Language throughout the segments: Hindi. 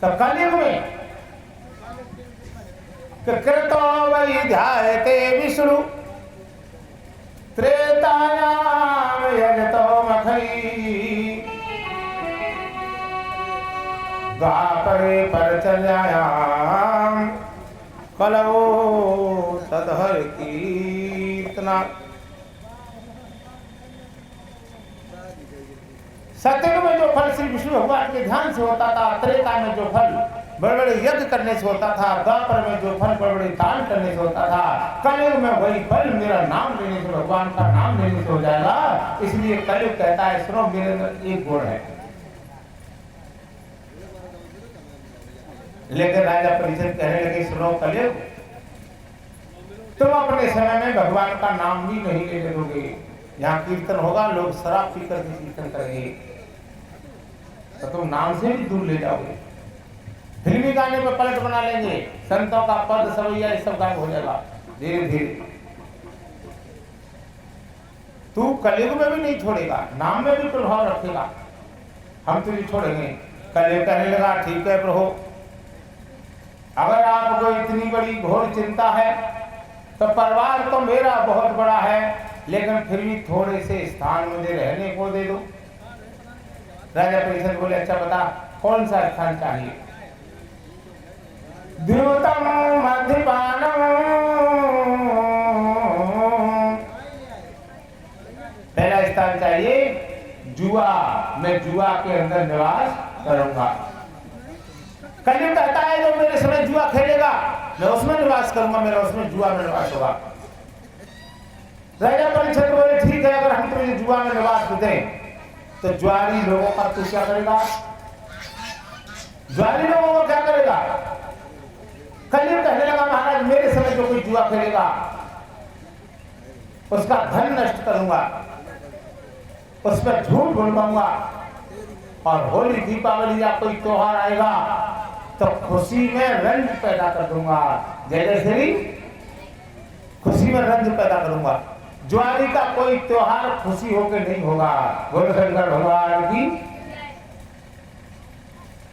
तो कलयुग में कृतो वै ध्यायते विष्णु त्रेतायाम यजतो मखई द्वापरे परचर्यायाम कलौ तदहर कीर्तना। सत्ययुग में जो फल श्री विष्णु भगवान के ध्यान से होता था, त्रेता में जो फल बड़े बड़े यज्ञ करने से होता था, द्वापर में जो फल बड़े बड़े दान करने से होता था, कलयुग में वही फल मेरा नाम लेने से, भगवान का नाम लेने से हो जाएगा। इसलिए कलयुग कहता है सुनो मेरे अंदर एक गुण है। लेकिन राजा परिषद कहने लगे सुनो कलयुग, तुम अपने समय में भगवान का नाम भी नहीं लेने दोगे। यहाँ कीर्तन होगा, लोग शराब पी करके कीर्तन करेंगे, तो तुम नाम से भी दूर ले जाओगे। फिल्मी गाने पर पलट बना लेंगे, संतों का पद सवैया ये सब गायब हो जाएगा धीरे धीरे। तू कलयुग में भी नहीं छोड़ेगा, नाम में भी प्रभाव रखेगा, हम तुझे छोड़ेंगे। कलयुग कहने लगा ठीक है प्रभु, अगर आपको इतनी बड़ी घोर चिंता है तो परिवार तो मेरा बहुत बड़ा है, लेकिन फिर भी थोड़े से स्थान मुझे रहने को दे दो। राजा परिषद बोले अच्छा बता कौन सा स्थान चाहिए। द्युतम मध्यपानम, पहला स्थान चाहिए जुआ, मैं जुआ के अंदर निवास करूंगा। कलयुग कहता है जो मेरे समय जुआ खेलेगा मैं उसमें निवास करूंगा, मेरा उसमें जुआ में निवास होगा। राजा परिषद बोले ठीक है, अगर हम तुझे जुआ में निवास दें तो ज्वारी लोगों का तू क्या करेगा, ज्वारी लोगों को क्या करेगा। कलयुग कहने लगा महाराज मेरे समय जो कोई जुआ खेलेगा उसका धन नष्ट करूंगा, उस पर झूठ बुलवाऊंगा, और होली दीपावली या कोई त्योहार आएगा तो खुशी में रंज पैदा कर दूंगा। जय जय श्री, खुशी में रंज पैदा करूंगा। ज्वारी का कोई त्योहार खुशी होकर नहीं होगा। बोलो शंकर भगवान की।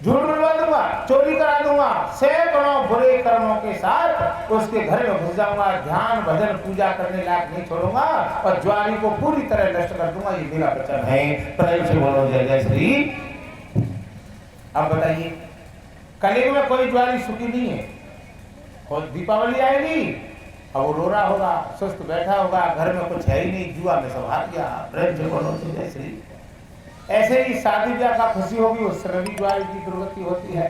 झूठ बुलवा दूंगा, चोरी करा दूंगा, सैकड़ों बुरे कर्मों के साथ उसके घर में घुस जाऊंगा, ध्यान भजन पूजा करने लायक नहीं छोड़ूंगा, और ज्वारी को पूरी तरह नष्ट कर दूंगा। ये मेरा वचन है। प्रेम से बोलो जय जय श्री। अब बताइए कलयुग में कोई ज्वारी सुखी नहीं है। और दीपावली आएगी अब वो रो रहा होगा, सुस्त बैठा होगा, घर में कुछ है ही नहीं, जुआ में सब हार गया। प्रेम से बोलो जय श्री। ऐसे ही शादी ब्याह का खुशी होगी उस समय भी ज्वारी की दुर्गति होती है।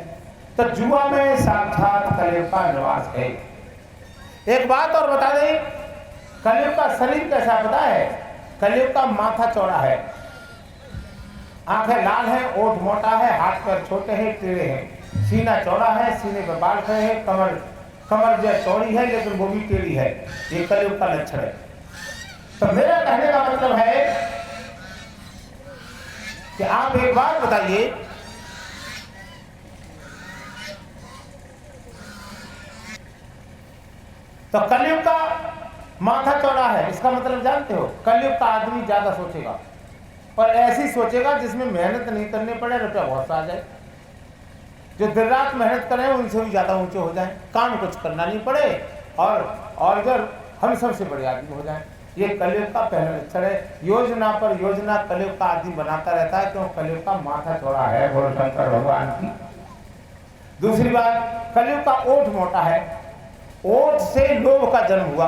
तो जुआ में साक्षात कलयुग का निवास है। एक बात और बता दें, कलयुग का शरीर कैसा पता है। कलयुग का माथा चौड़ा है, आंखें लाल है, ओठ मोटा है, हाथ पैर छोटे हैं, टेढ़े हैं, सीना चौड़ा है, सीने पर बाल खड़े हैं, कमर जो चौड़ी है लेकिन वो भी टेढ़ी है। ये कलयुग का लक्षण है। तो मेरा कहने का मतलब है कि आप एक बात बताइए, तो कलयुग का माथा चौड़ा है, इसका मतलब जानते हो, कलयुग का आदमी ज्यादा सोचेगा, पर ऐसी सोचेगा जिसमें मेहनत नहीं करनी पड़े, रुपया बहुत सा आ जाए। जो दिन रात मेहनत करें उनसे भी ज्यादा ऊंचे हो जाएं, काम कुछ करना नहीं पड़े, और अगर हम सबसे बड़े आदमी हो जाएं। ये कलयुग का पहला लक्षण है। योजना पर योजना कलयुग का आदमी बनाता रहता है, क्यों कलयुग का माथा चौड़ा है। बोलो शंकर भगवान की। दूसरी बात, कलयुग का ओठ मोटा है, ओठ से लोभ का जन्म हुआ,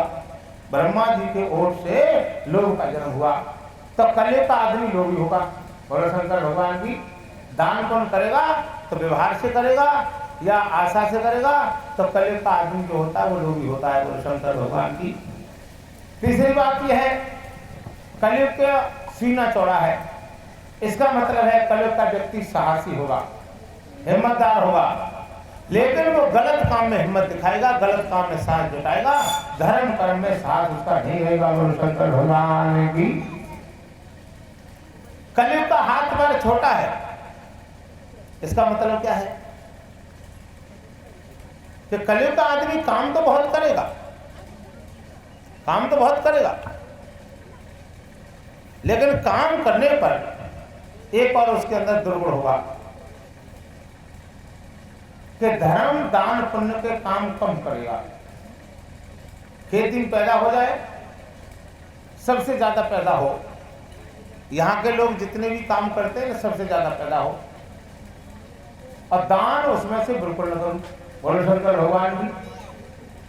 ब्रह्मा जी के ओठ से लोभ का जन्म हुआ, तो कलयुग का आदमी लोभी होगा। बोलो शंकर भगवान की। दान कौन करेगा, तो व्यवहार से करेगा या आशा से करेगा, तो कलयुग का आदमी जो होता है वो लोभी होता है। बोलो शंकर भगवान की। तीसरी बात यह है, कलयुग का सीना चौड़ा है, इसका मतलब है कलयुग का व्यक्ति साहसी होगा, हिम्मतदार होगा, लेकिन वो गलत काम में हिम्मत दिखाएगा, गलत काम में साहस जुटाएगा, धर्म कर्म में साहस उसका नहीं रहेगा। बोलो शंकर भगवान की। कलयुग का हाथ पैर छोटा है, इसका मतलब क्या है कि कलयुग का आदमी काम तो बहुत करेगा, काम तो बहुत करेगा, लेकिन काम करने पर एक और उसके अंदर दुर्गुण होगा। कि धर्म दान पुण्य के काम कम करेगा। खेती में पैदा हो जाए, सबसे ज्यादा पैदा हो, यहाँ के लोग जितने भी काम करते हैं सबसे ज्यादा पैदा हो, और दान उसमें से बिल्कुल न करूं, बोलो शंकर भगवान भी।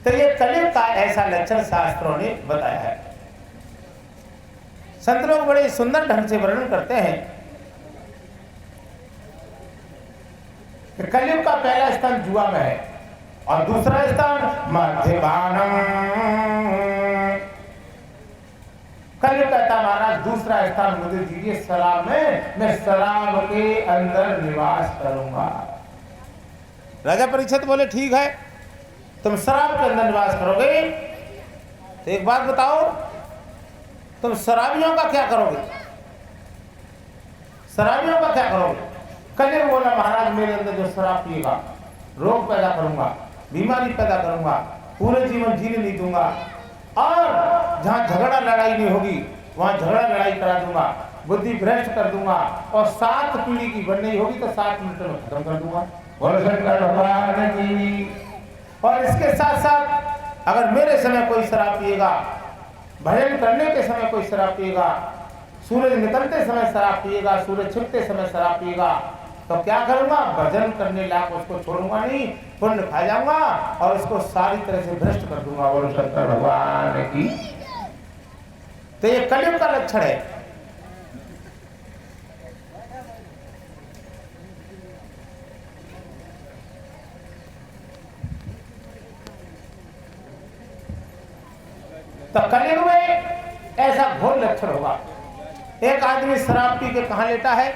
तो ये कलयुग का ऐसा लक्षण शास्त्रों ने बताया है। संत लोग बड़े सुंदर ढंग से वर्णन करते हैं कि कलयुग का पहला स्थान जुआ में है और दूसरा स्थान मद्यपानम। कलयुग कहता महाराज दूसरा स्थान मुझे दीजिए शराब में, मैं शराब के अंदर निवास करूंगा। राजा परीक्षित बोले ठीक है, तुम शराब के अंदर निवास करोगे, तो एक बात बताओ, तुम शराबियों का क्या करोगे? शराबियों का क्या करोगे? कलयुग बोला महाराज मेरे अंदर जो शराब पिएगा रोग पैदा करूंगा, बीमारी पैदा करूंगा, पूरे जीवन जीने नहीं दूंगा, और जहां झगड़ा लड़ाई नहीं होगी वहां झगड़ा लड़ाई करा दूंगा, बुद्धि भ्रष्ट कर दूंगा, और 7 पीढ़ी की बन नहीं होगी तो 7 मिनट में खत्म कर दूंगा। और इसके साथ साथ अगर मेरे समय कोई शराब पिएगा, भजन करने के समय कोई शराब पिएगा, सूरज निकलते समय शराब पिएगा, सूरज छिपते समय शराब पिएगा, तो क्या करूंगा? भजन करने लायक उसको छोड़ूंगा नहीं, पुण्य खा जाऊंगा और उसको सारी तरह से भ्रष्ट कर दूंगा। बोलो शंकर भगवान की। तो ये कलयुग का लक्षण है। तो कलयुग में ऐसा घोर लक्षण होगा। एक आदमी शराब पी के कहां लेटा है?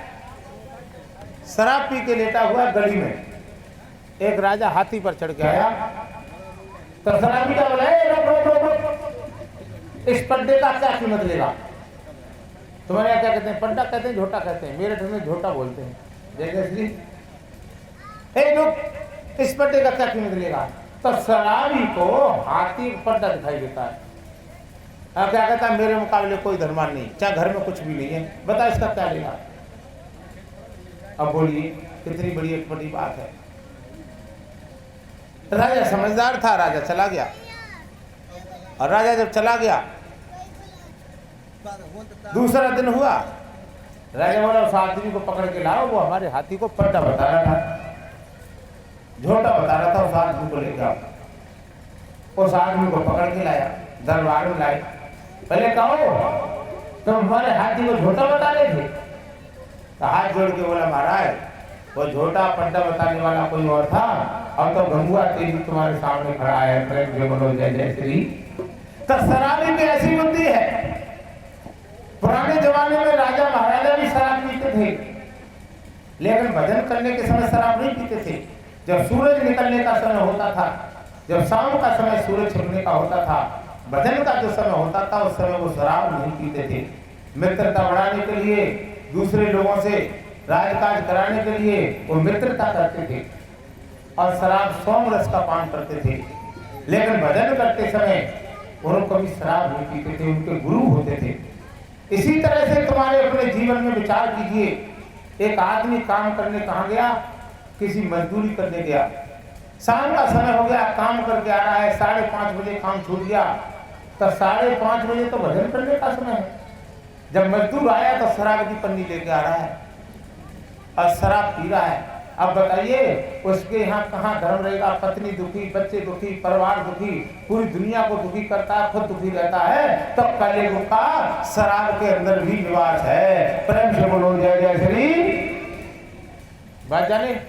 शराब पी के लेटा हुआ गली में। एक राजा हाथी पर चढ़ के आया, तो शराबी का बोला रुक रुक रुक, इस पड्डे का क्या कीमत लेगा? तुम्हारे यहाँ क्या कहते हैं? पड्डा कहते हैं, झोटा कहते हैं, मेरे में झोटा बोलते हैं। जय श्री रुक, इस पड्डे का क्या कीमत लेगा? तो शराबी को हाथी पड्डा दिखाई देता है। अब क्या कहता है? मेरे मुकाबले कोई धनवान नहीं, चाहे घर में कुछ भी नहीं है, बता इसका क्या लेगा? अब बोलिए कितनी बड़ी एक बड़ी बात है। राजा समझदार था, राजा चला गया, और राजा जब चला गया दूसरा दिन हुआ, राजा बोला उस आदमी को पकड़ के लाओ, वो हमारे हाथी को पड्डा बता रहा था, झोटा बता रहा था, उस आदमी को ले जाओ। उस आदमी को पकड़ के लाया, दरबार में लाए। पहले कहो तुम हमारे हाथी को झोटा बता रहे थे? तो हाथ जोड़ के बोला महाराज वो झोटा पड्डा बताने वाला कोई और था, अब तो गंगुआ तेजी तुम्हारे सामने खड़ा है। प्रेम से बोलो जय जय श्री। तो शराबी की ऐसी बुद्धि है। पुराने जमाने में राजा महाराजा भी शराब पीते थे, लेकिन भजन करने के समय शराब नहीं पीते थे। जब सूरज निकलने का समय होता था, जब शाम का समय सूरज छिपने का होता था, भजन का जो समय होता था, उस समय वो शराब नहीं पीते थे। मित्रता बढ़ाने के लिए, दूसरे लोगों से राजकाज कराने के लिए वो मित्रता करते थे और शराब सोम रस का पान करते थे। लेकिन भजन करते समय उन्होंने कभी शराब नहीं पीते थे, उनके गुरु होते थे। इसी तरह से तुम्हारे अपने जीवन में विचार कीजिए। एक आदमी काम करने कहाँ गया? किसी मजदूरी करने गया, शाम का समय हो गया, काम करके आ रहा है, 5:30 बजे काम छूट गया, तो 5:30 बजे तो भजन करने का समय है। जब मजदूर आया तो शराब की पन्नी लेके आ रहा है और शराब पी रहा है। अब बताइए उसके यहाँ कहाँ धर्म रहेगा? पत्नी दुखी, बच्चे दुखी, परिवार दुखी, पूरी दुनिया को दुखी करता है, खुद दुखी रहता है। तो कलयुग का शराब के अंदर भी निवास है। प्रेम से बोलो जय जय श्री। बात जाने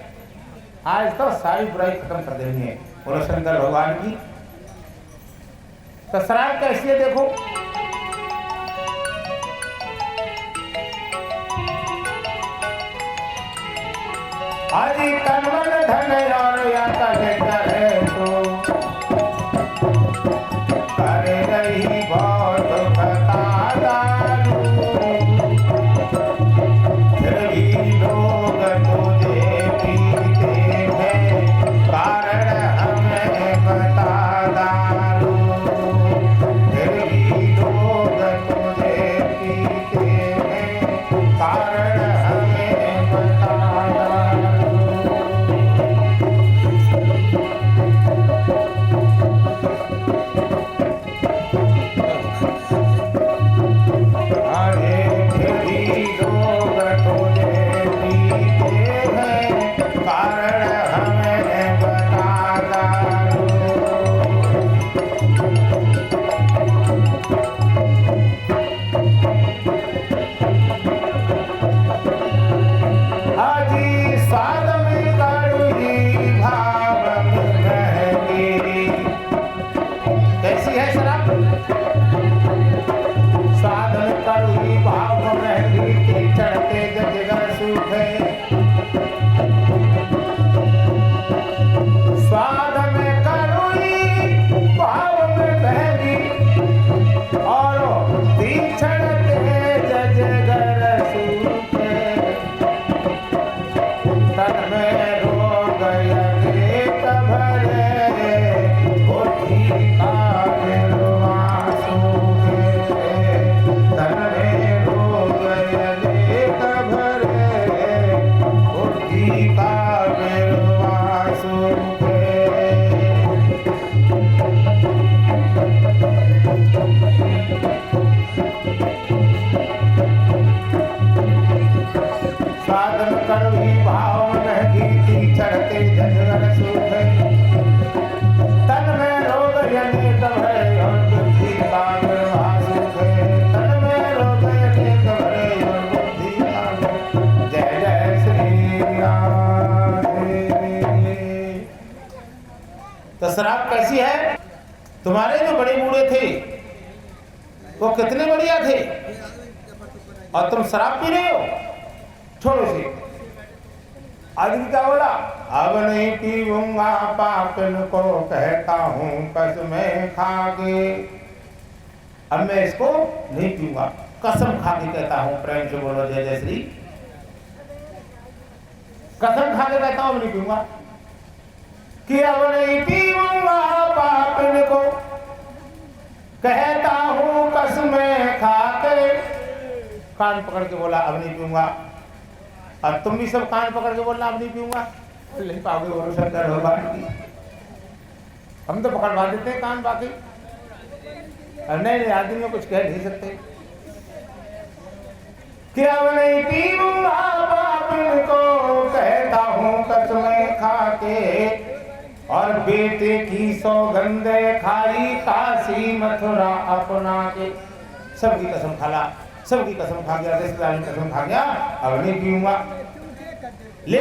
आज तो सारी बुराई खत्म कर देनी है। बोलो शंकर भगवान की। तो शराब कैसी है देखो। आदि तन मन धन और या करे तो करे रही बहुत खता दारू, फिर भी लोग तुझे पीते हैं, कारण हमें बता दारू, फिर भी लोग तुझे पीते हैं, कारण हमें बता दारू। कारण हमें बता दो। हाजी स्वाद में कड़वी भाव में महंगी। कैसी है शराब? स्वाद में कड़वी भाव में महंगी, चढ़ते जजगर सूखे। स्वाद में कड़वी भाव में महंगी, और चढ़ते जजगर सूखे। तन में रोग अनेक भरे, बुद्धि का गिरवा सूखे। तन में रोग अनेक भरे, बुद्धि का गिरवा सूखे। साधन कड़वी भाव महंगी, चढ़ते जजगर सूखे। तन में रोग अनेक भरे, और बुद्धि का गिरवा सूखे। तन में रोग अनेक भरे, और बुद्धि का गिरवा। जय जय श्री राधे। तो शराब कैसी है? तुम्हारे जो बड़े बूढ़े थे वो कितने बढ़िया थे, और तुम शराब पी रहे हो। छोड़ो से। आदमी क्या बोला? अब नहीं पीऊंगा, पापन को कहता हूँ कसमें खाके। अब मैं इसको नहीं पीऊंगा, कसम खा के कहता हूँ। प्रेम से बोलो जय जय श्री। कसम खा के कहता हूँ नहीं पीऊंगा, कि अब नहीं पीऊंगा, पापन को कहता हूँ कसमें खाके। कान पकड़ के बोला अब नहीं पीऊंगा। अब तुम भी सब कान पकड़ के बोलना अब नहीं पीऊंगा। नहीं पाओगे, बोलो शंकर भगवान की। हम तो पकड़वा देते हैं कान, बाकी नहीं आदमी में कुछ कह नहीं सकते। कि अब नहीं पीऊंगा, पापन को कहता हूँ कसमें खाके। और बेटे की सौगंध खाई, काशी मथुरा अपना के। सबकी कसम खाला, सबकी कसम खा गया, रिश्तेदार की कसम खा गया, अब नहीं पीऊंगा। ले